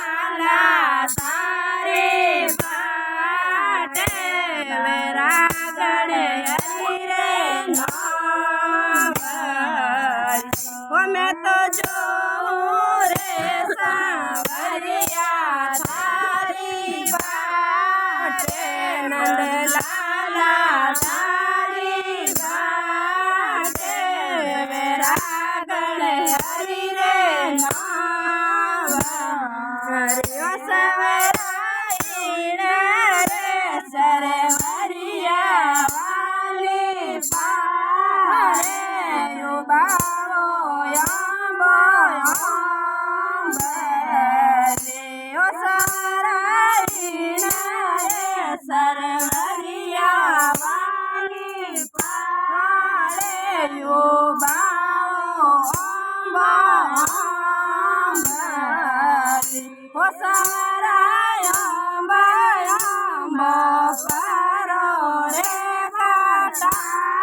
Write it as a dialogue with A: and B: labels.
A: લાલા તારે પાટે વેરાગણે હરી રે નામ અમે તો જોઉં રે સાવરિયા તારી પાટે નંદ લાલા તારી પાટે વેરાગણે હરી રે નામ હરિયો સવરાઈને રે સરવરિયા વાલી પારે ઉબાવો આંબો આંબરે ઓ સવરાઈને રે સરવરિયા વાલી પારે ઉબાવો આંબો આંબરે ઓ સવરા